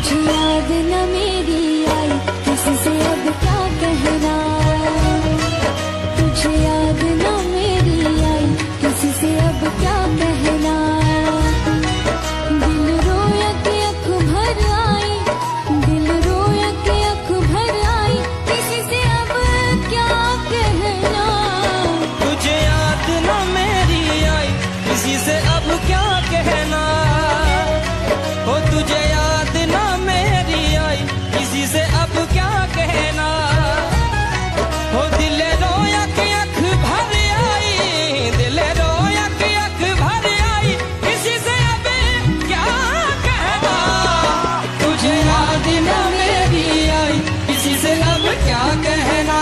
तुझे याद न मेरी आई, किसी से अब क्या कहना। तुझे याद न मेरी आई, किसी से अब क्या कहना। दिल रोया के अख भर आई, दिल रोया के अख भर आई, किसी से अब क्या कहना। तुझे याद न मेरी आई, किसी से अब क्या कहना। हो तुझे याद न मेरी आई, किसी से अब क्या कहना। हो दिल रोया के अख भर आई, दिल रोया के अख भर आई, किसी से अब क्या कहना। तुझे याद न मेरी आई, किसी से अब क्या कहना।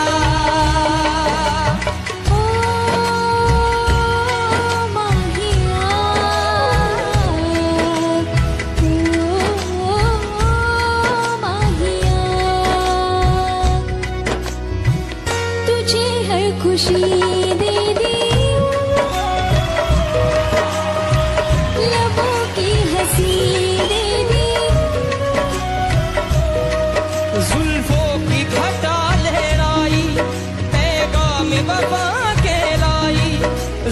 खुशी दे दी लबों की हंसी दे दी, जुल्फों की घटा लहराई, पैगाम वफा के लाई।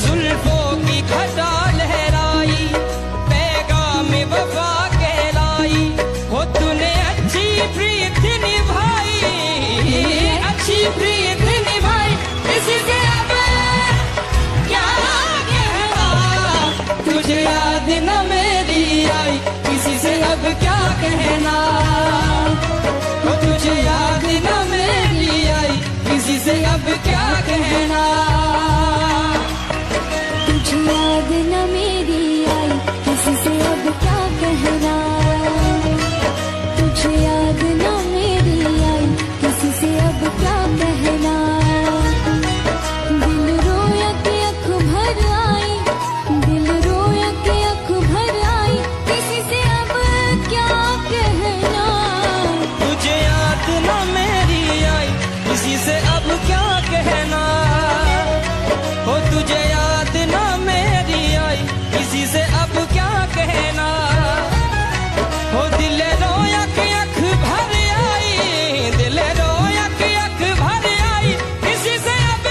जुल्फों की घटा लहराई, पैगाम वफा के लाई। हो तूने अच्छी प्रीत निभाई, अच्छी प्रीत निभाई, किसी से अब क्या कहना। तुझे याद न मेरी आई, किसी से अब क्या कहना। हो तुझे याद न मेरी आई, किसी से अब क्या कहना। तुझे याद न मेरी आई, किसी से अब क्या कहना। तुझे याद न मेरी आई, किसी से अब क्या कहना। दिल रोया के अख भर आई, दिल रोया के अख भर आई, किसी से अब क्या कहना। तुझे याद न मेरी आई, किसी से अब क्या कहना। हो तुझे याद न मेरी आई, किसी से अब क्या कहना। हो दिल रोया के अख भर आई, दिल रोया के अख भर आई, किसी से अब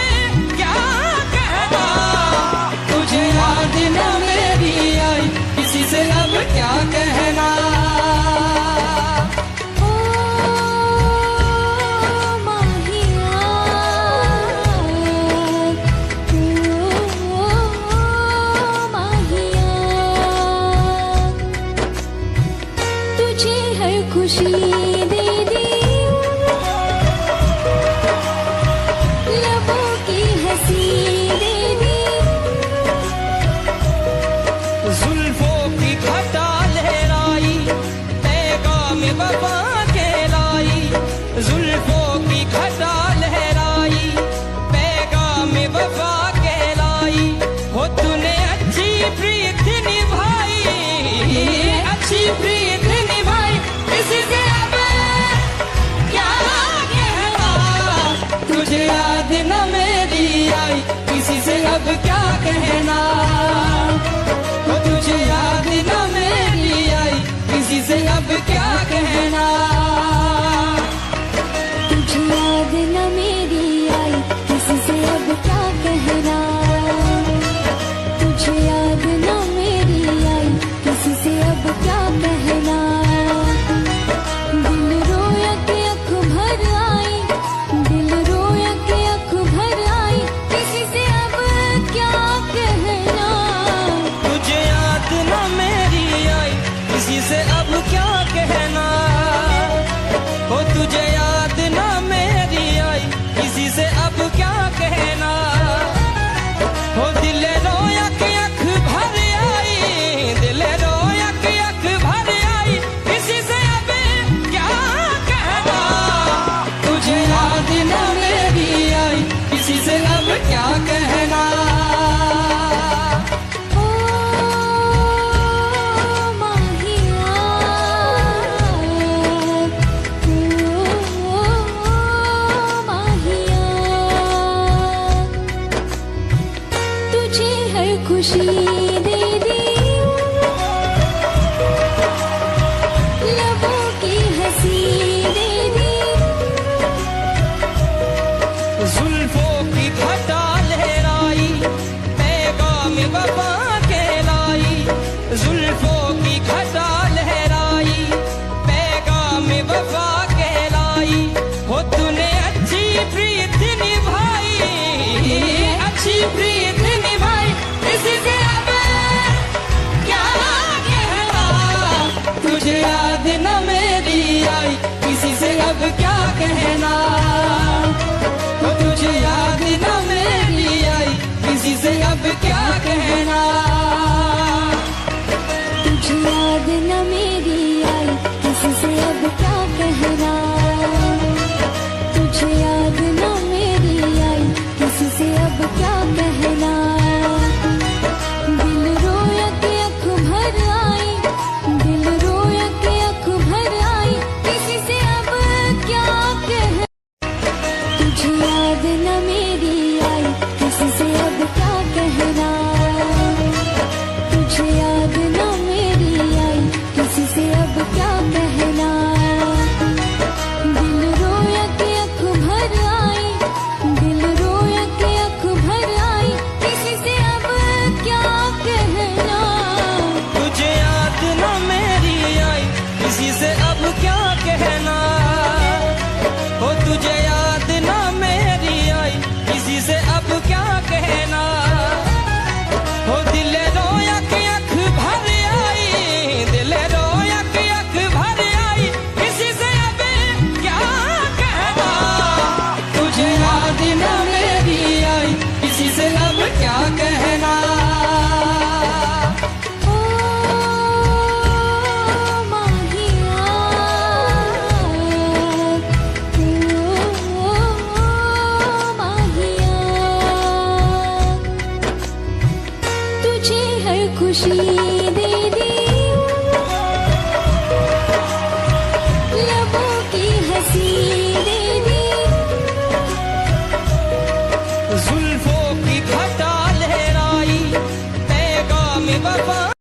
क्या कहना। तुझे याद न मेरी आई, किसी से अब क्या कहना। ओ माहिया, ओ माहिया, तुझे हर खुशी दे दी लबों की हंसी दे दी, जुल्फों की घटा लहराई, पैगाम वफा के लाई। जुल्फों की घटा लहराई, पैगाम वफा के लाई। हो तूने अच्छी प्रीत निभाई, अच्छी प्रीत निभाई, किसी से अब क्या कहना। तुझे याद न मेरी आई, किसी से अब क्या कहना। हो तुझे याद न मेरी आई, किसी से अब क्या कहना। तुझे याद न मेरी आई, किसी से अब क्या कहना। तुझे याद न मेरी आई, किसी से अब क्या कहना। दिल रोया के अख भर आई, दिल रोया के अख भर आई, किसी से अब क्या कहना। तुझे याद न मेरी आई, किसी से अब क्या कहना। हो तुझे याद न मेरी आई, किसी से अब क्या कहना। हो दिल रोया के अख भर आई, दिल रोया के अख भर आई, किसी से अब क्या कहना। तुझे याद न मेरी आई, किसी से अब क्या कहना। ओ माहिया, तुझे याद न मेरी आई, किसी से अब क्या कहना। ओ तुझे याद न मेरी आई, किसी से अब क्या कहना। तुझे याद न मेरी आई, किसी से अब क्या कहना। तुझे याद न मेरी आई, किसी से अब क्या कहना। दिल रोया के आँख भर आई, दिल रोया के आँख भर आई, किसी से अब क्या कहना। तुझे याद न मेरी आई, किसी से अब क्या कहना। तुझे याद न मेरी आई, किसी से अब क्या कहना। दिल रोया के आँख भर आई, दिल रोया के आँख भर आई, किसी से अब क्या कहना। तुझे याद न मेरी आई, किसी से अब क्या कहना। हो तुझे याद न मेरी आई, किसी से अब क्या कहना। हो दिल रोया के आँख भर आई, दिल रोया के आँख भर आई, किसी से अब क्या कहना। तुझे याद न मेरी आई, किसी से अब क्या कहना। ओ माहिया, ओ माहिया, तुझे हर खुशी